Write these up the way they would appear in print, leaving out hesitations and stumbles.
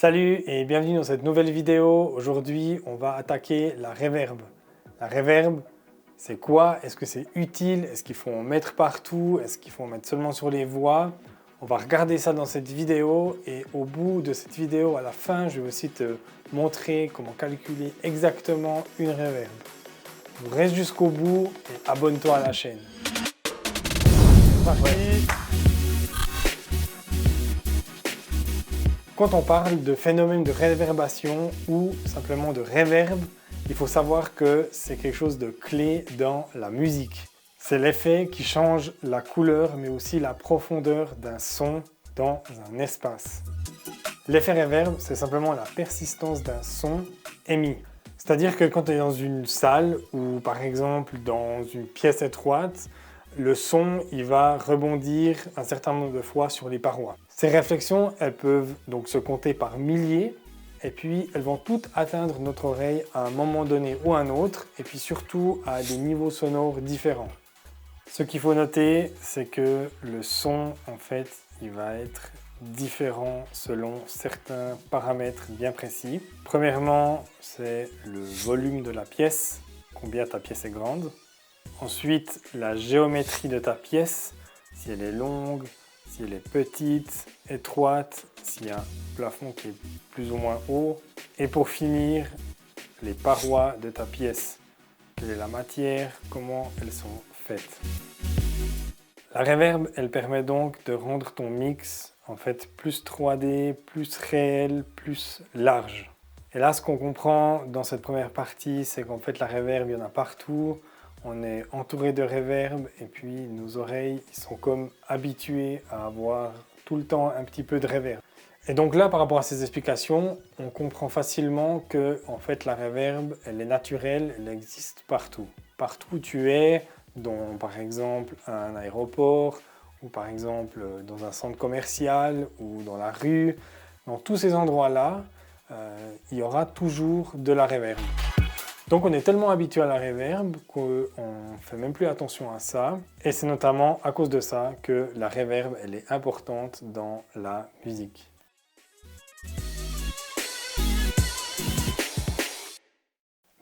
Salut et bienvenue dans cette nouvelle vidéo. Aujourd'hui, on va attaquer la reverb. La reverb, c'est quoi? Est-ce que c'est utile? Est-ce qu'il faut en mettre partout? Est-ce qu'il faut en mettre seulement sur les voix? On va regarder ça dans cette vidéo et au bout de cette vidéo, à la fin, je vais aussi te montrer comment calculer exactement une reverb. Donc, reste jusqu'au bout et abonne-toi à la chaîne. Parti. Quand on parle de phénomène de réverbération ou simplement de reverb, il faut savoir que c'est quelque chose de clé dans la musique. C'est l'effet qui change la couleur mais aussi la profondeur d'un son dans un espace. L'effet reverb, c'est simplement la persistance d'un son émis. C'est-à-dire que quand tu es dans une salle ou par exemple dans une pièce étroite, le son il va rebondir un certain nombre de fois sur les parois. Ces réflexions, elles peuvent donc se compter par milliers et puis elles vont toutes atteindre notre oreille à un moment donné ou un autre et puis surtout à des niveaux sonores différents. Ce qu'il faut noter, c'est que le son, en fait, il va être différent selon certains paramètres bien précis. Premièrement, c'est le volume de la pièce, combien ta pièce est grande. Ensuite, la géométrie de ta pièce, si elle est longue, si elle est petite, étroite, s'il y a un plafond qui est plus ou moins haut. Et pour finir, les parois de ta pièce. Quelle est la matière, comment elles sont faites. La reverb, elle permet donc de rendre ton mix en fait plus 3D, plus réel, plus large. Et là, ce qu'on comprend dans cette première partie, c'est qu'en fait la reverb, il y en a partout. On est entouré de reverb et puis nos oreilles ils sont comme habituées à avoir tout le temps un petit peu de reverb. Et donc là, par rapport à ces explications, on comprend facilement que en fait, la reverb, elle est naturelle, elle existe partout. Partout où tu es, dans par exemple un aéroport ou par exemple dans un centre commercial ou dans la rue, dans tous ces endroits-là, il y aura toujours de la reverb. Donc on est tellement habitué à la reverb qu'on ne fait même plus attention à ça. Et c'est notamment à cause de ça que la reverb elle est importante dans la musique.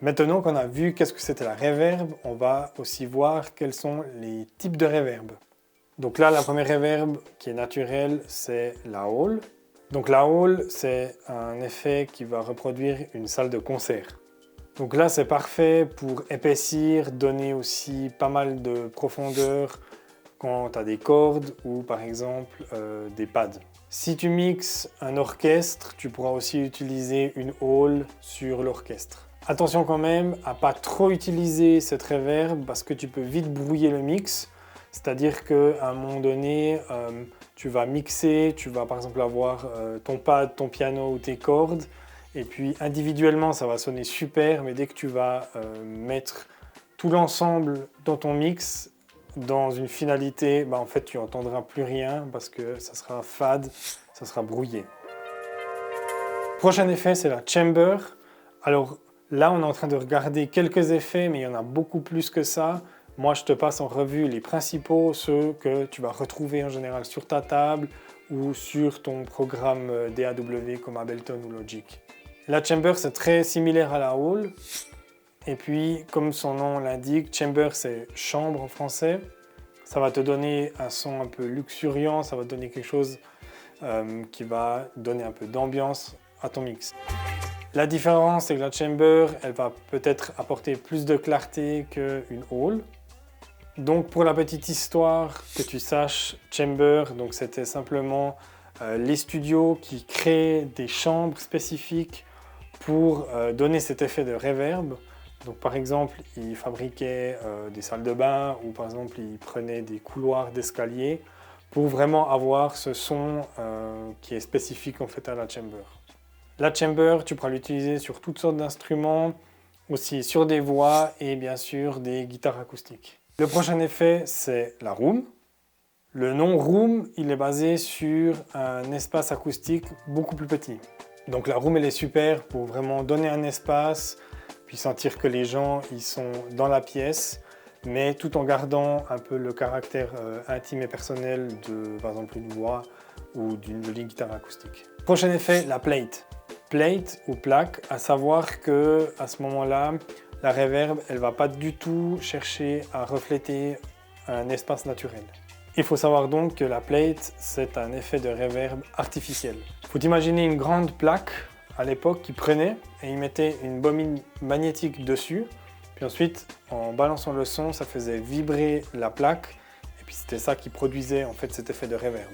Maintenant qu'on a vu qu'est-ce que c'était la reverb, on va aussi voir quels sont les types de reverb. Donc là, la première reverb qui est naturelle, c'est la hall. Donc la hall, c'est un effet qui va reproduire une salle de concert. Donc là, c'est parfait pour épaissir, donner aussi pas mal de profondeur quand tu as des cordes ou par exemple des pads. Si tu mixes un orchestre, tu pourras aussi utiliser une hall sur l'orchestre. Attention quand même à pas trop utiliser cette reverb parce que tu peux vite brouiller le mix. C'est-à-dire qu'à un moment donné, tu vas mixer, tu vas par exemple avoir ton pad, ton piano ou tes cordes. Et puis individuellement, ça va sonner super, mais dès que tu vas mettre tout l'ensemble dans ton mix, dans une finalité, en fait, tu n'entendras plus rien parce que ça sera fade, ça sera brouillé. Prochain effet, c'est la chamber. Alors là, on est en train de regarder quelques effets, mais il y en a beaucoup plus que ça. Moi, je te passe en revue les principaux, ceux que tu vas retrouver en général sur ta table ou sur ton programme DAW comme Ableton ou Logic. La chamber, c'est très similaire à la hall. Et puis, comme son nom l'indique, chamber, c'est chambre en français. Ça va te donner un son un peu luxuriant, ça va te donner quelque chose qui va donner un peu d'ambiance à ton mix. La différence, c'est que la chamber, elle va peut-être apporter plus de clarté qu'une hall. Donc, pour la petite histoire, que tu saches, chamber, donc c'était simplement les studios qui créent des chambres spécifiques pour donner cet effet de reverb. Donc par exemple, ils fabriquaient des salles de bain ou par exemple, ils prenaient des couloirs d'escalier pour vraiment avoir ce son qui est spécifique en fait à la chamber. La chamber, tu pourras l'utiliser sur toutes sortes d'instruments, aussi sur des voix et bien sûr des guitares acoustiques. Le prochain effet, c'est la room. Le nom room, il est basé sur un espace acoustique beaucoup plus petit. Donc la room, elle est super pour vraiment donner un espace, puis sentir que les gens ils sont dans la pièce, mais tout en gardant un peu le caractère intime et personnel de, par exemple, une voix ou d'une jolie guitare acoustique. Prochain effet, la plate. Plate ou plaque, à savoir que à ce moment-là, la reverb, elle va pas du tout chercher à refléter un espace naturel. Il faut savoir donc que la plate, c'est un effet de reverb artificiel. Il faut imaginer une grande plaque à l'époque qui prenait et il mettait une bobine magnétique dessus. Puis ensuite, en balançant le son, ça faisait vibrer la plaque. Et puis c'était ça qui produisait en fait cet effet de reverb.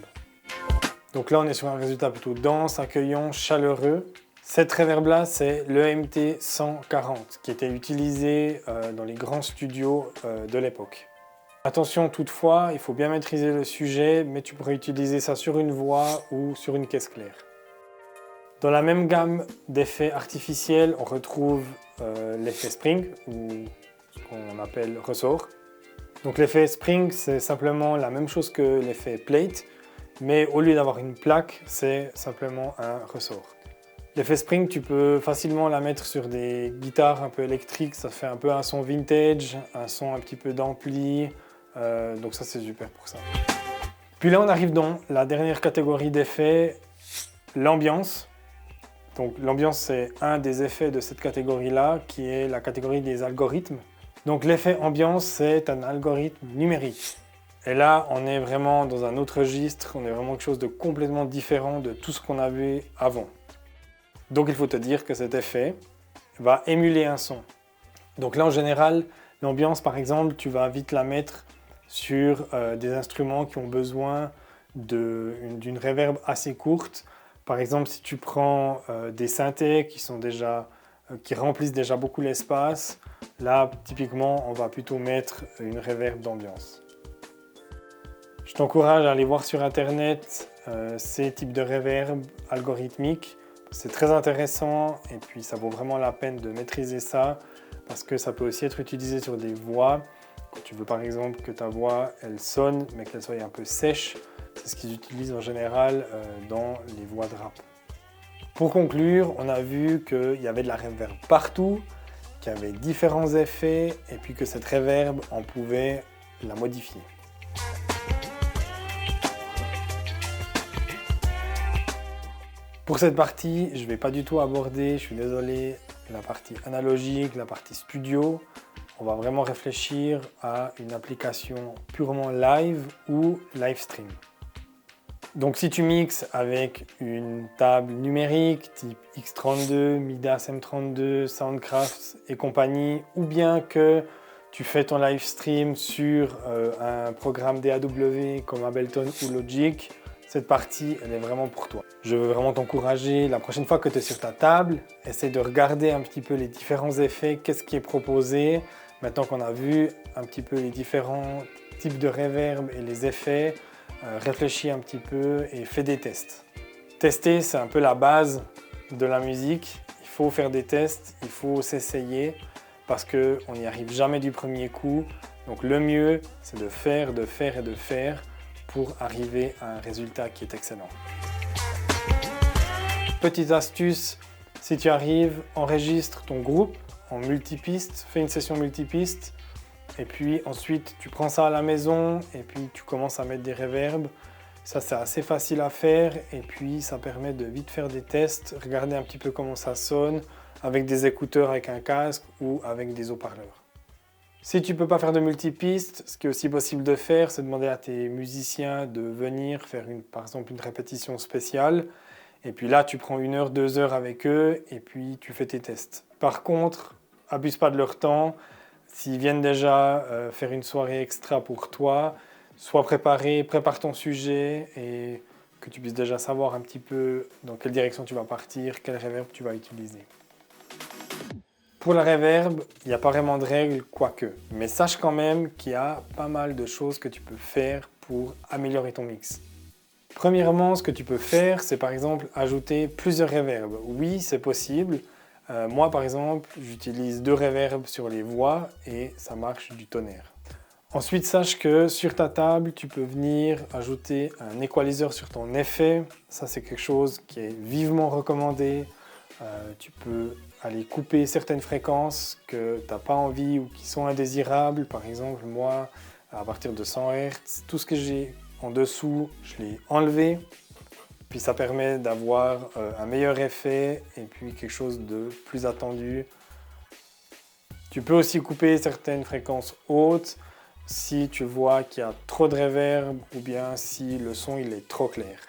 Donc là, on est sur un résultat plutôt dense, accueillant, chaleureux. Cette reverb-là, c'est l'EMT 140 qui était utilisé dans les grands studios de l'époque. Attention toutefois, il faut bien maîtriser le sujet, mais tu pourrais utiliser ça sur une voix ou sur une caisse claire. Dans la même gamme d'effets artificiels, on retrouve l'effet spring, ou ce qu'on appelle ressort. Donc l'effet spring, c'est simplement la même chose que l'effet plate, mais au lieu d'avoir une plaque, c'est simplement un ressort. L'effet spring, tu peux facilement la mettre sur des guitares un peu électriques, ça fait un peu un son vintage, un son un petit peu d'ampli, donc ça c'est super pour ça. Puis là on arrive dans la dernière catégorie d'effets, l'ambiance. Donc l'ambiance c'est un des effets de cette catégorie-là qui est la catégorie des algorithmes. Donc l'effet ambiance c'est un algorithme numérique. Et là on est vraiment dans un autre registre, on est vraiment quelque chose de complètement différent de tout ce qu'on avait avant. Donc il faut te dire que cet effet va émuler un son. Donc là en général, l'ambiance par exemple, tu vas vite la mettre sur des instruments qui ont besoin d'une reverb assez courte. Par exemple, si tu prends des synthés qui remplissent déjà beaucoup l'espace, là typiquement on va plutôt mettre une reverb d'ambiance. Je t'encourage à aller voir sur internet ces types de reverb algorithmiques. C'est très intéressant et puis ça vaut vraiment la peine de maîtriser ça parce que ça peut aussi être utilisé sur des voix. Quand tu veux par exemple que ta voix elle sonne mais qu'elle soit un peu sèche, c'est ce qu'ils utilisent en général dans les voix de rap. Pour conclure, on a vu qu'il y avait de la reverb partout, qu'il y avait différents effets et puis que cette reverb, on pouvait la modifier. Pour cette partie, je ne vais pas du tout aborder, je suis désolé, la partie analogique, la partie studio. On va vraiment réfléchir à une application purement live ou live stream. Donc si tu mixes avec une table numérique type X32, Midas M32, Soundcraft et compagnie, ou bien que tu fais ton live stream sur un programme DAW comme Ableton ou Logic, cette partie, elle est vraiment pour toi. Je veux vraiment t'encourager, la prochaine fois que tu es sur ta table, essaie de regarder un petit peu les différents effets, qu'est-ce qui est proposé. Maintenant qu'on a vu un petit peu les différents types de reverb et les effets, réfléchis un petit peu et fais des tests. Tester, c'est un peu la base de la musique. Il faut faire des tests, il faut s'essayer parce qu'on n'y arrive jamais du premier coup. Donc le mieux, c'est de faire et de faire pour arriver à un résultat qui est excellent. Petite astuce, si tu arrives, enregistre ton groupe en multipiste, fais une session multipiste et puis ensuite tu prends ça à la maison et puis tu commences à mettre des reverbs. Ça c'est assez facile à faire et puis ça permet de vite faire des tests, regarder un petit peu comment ça sonne avec des écouteurs avec un casque ou avec des haut-parleurs. Si tu ne peux pas faire de multipiste, ce qui est aussi possible de faire, c'est demander à tes musiciens de venir faire par exemple une répétition spéciale. Et puis là, tu prends 1 heure, 2 heures avec eux et puis tu fais tes tests. Par contre, abuse pas de leur temps. S'ils viennent déjà faire une soirée extra pour toi, sois préparé, prépare ton sujet et que tu puisses déjà savoir un petit peu dans quelle direction tu vas partir, quel reverb tu vas utiliser. Pour la reverb, il n'y a pas vraiment de règles, quoique. Mais sache quand même qu'il y a pas mal de choses que tu peux faire pour améliorer ton mix. Premièrement, ce que tu peux faire, c'est par exemple ajouter plusieurs reverbs. Oui, c'est possible. Moi, par exemple, j'utilise 2 reverbs sur les voix et ça marche du tonnerre. Ensuite, sache que sur ta table, tu peux venir ajouter un equalizer sur ton effet. Ça, c'est quelque chose qui est vivement recommandé. Tu peux aller couper certaines fréquences que tu n'as pas envie ou qui sont indésirables. Par exemple, moi, à partir de 100 Hz, tout ce que j'ai en dessous, je l'ai enlevé. Puis ça permet d'avoir un meilleur effet et puis quelque chose de plus attendu. Tu peux aussi couper certaines fréquences hautes si tu vois qu'il y a trop de reverb ou bien si le son il est trop clair.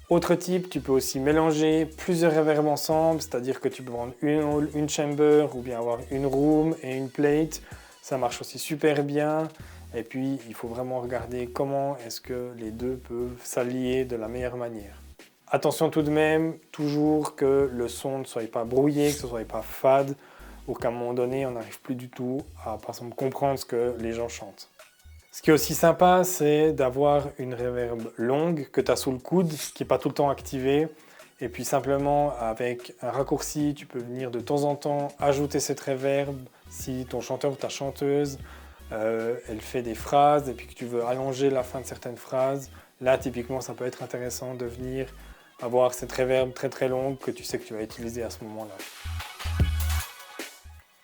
Autre type, tu peux aussi mélanger plusieurs reverbs ensemble, c'est-à-dire que tu peux prendre une hall, une chamber ou bien avoir une room et une plate. Ça marche aussi super bien. Et puis, il faut vraiment regarder comment est-ce que les deux peuvent s'allier de la meilleure manière. Attention tout de même, toujours que le son ne soit pas brouillé, que ce ne soit pas fade, ou qu'à un moment donné, on n'arrive plus du tout à, par exemple, comprendre ce que les gens chantent. Ce qui est aussi sympa, c'est d'avoir une reverb longue que tu as sous le coude, qui n'est pas tout le temps activée. Et puis simplement, avec un raccourci, tu peux venir de temps en temps ajouter cette reverb si ton chanteur ou ta chanteuse, elle fait des phrases et puis que tu veux allonger la fin de certaines phrases. Là, typiquement, ça peut être intéressant de venir avoir cette reverb très très longue que tu sais que tu vas utiliser à ce moment-là.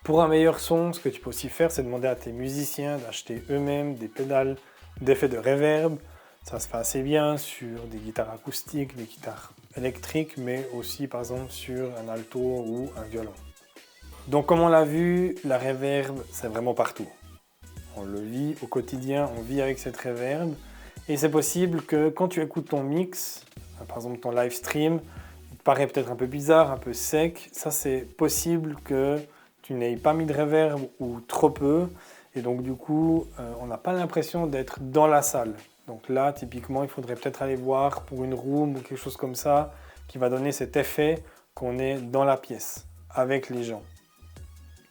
Pour un meilleur son, ce que tu peux aussi faire, c'est demander à tes musiciens d'acheter eux-mêmes des pédales d'effet de reverb. Ça se fait assez bien sur des guitares acoustiques, des guitares électriques, mais aussi par exemple sur un alto ou un violon. Donc comme on l'a vu, la reverb, c'est vraiment partout. On le vit au quotidien, on vit avec cette reverb. Et c'est possible que quand tu écoutes ton mix, par exemple ton live stream, il te paraît peut-être un peu bizarre, un peu sec. Ça, c'est possible que tu n'aies pas mis de reverb ou trop peu. Et donc du coup, on n'a pas l'impression d'être dans la salle. Donc là, typiquement, il faudrait peut-être aller voir pour une room ou quelque chose comme ça qui va donner cet effet qu'on est dans la pièce avec les gens.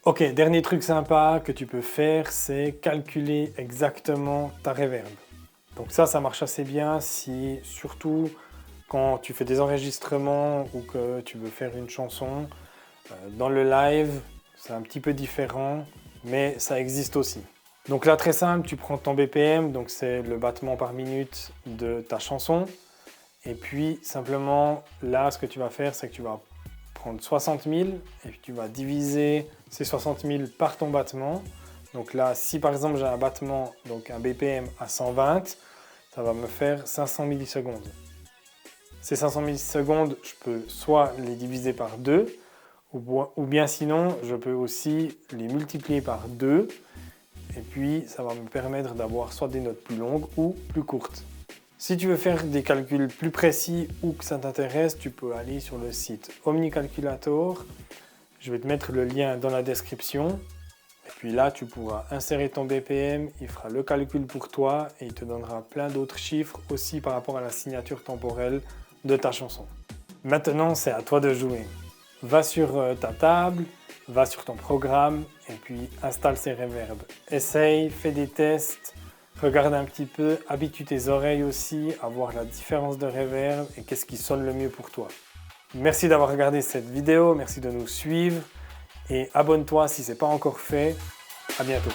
Ok, dernier truc sympa que tu peux faire, c'est calculer exactement ta reverb. Donc ça marche assez bien si, surtout quand tu fais des enregistrements ou que tu veux faire une chanson. Dans le live, c'est un petit peu différent, mais ça existe aussi. Donc là, très simple, tu prends ton BPM, donc c'est le battement par minute de ta chanson. Et puis simplement, là, ce que tu vas faire, c'est que tu vas prendre 60 000 et puis tu vas diviser ces 60 000 par ton battement. Donc là, si par exemple j'ai un battement, donc un BPM à 120, ça va me faire 500 millisecondes. Ces 500 millisecondes, je peux soit les diviser par 2, ou bien sinon, je peux aussi les multiplier par 2. Et puis, ça va me permettre d'avoir soit des notes plus longues ou plus courtes. Si tu veux faire des calculs plus précis ou que ça t'intéresse, tu peux aller sur le site OmniCalculator. Je vais te mettre le lien dans la description. Et puis là, tu pourras insérer ton BPM, il fera le calcul pour toi et il te donnera plein d'autres chiffres aussi par rapport à la signature temporelle de ta chanson. Maintenant, c'est à toi de jouer. Va sur ta table, va sur ton programme et puis installe ces reverbs. Essaye, fais des tests, regarde un petit peu, habitue tes oreilles aussi à voir la différence de reverb et qu'est-ce qui sonne le mieux pour toi. Merci d'avoir regardé cette vidéo, merci de nous suivre et abonne-toi si ce n'est pas encore fait. À bientôt.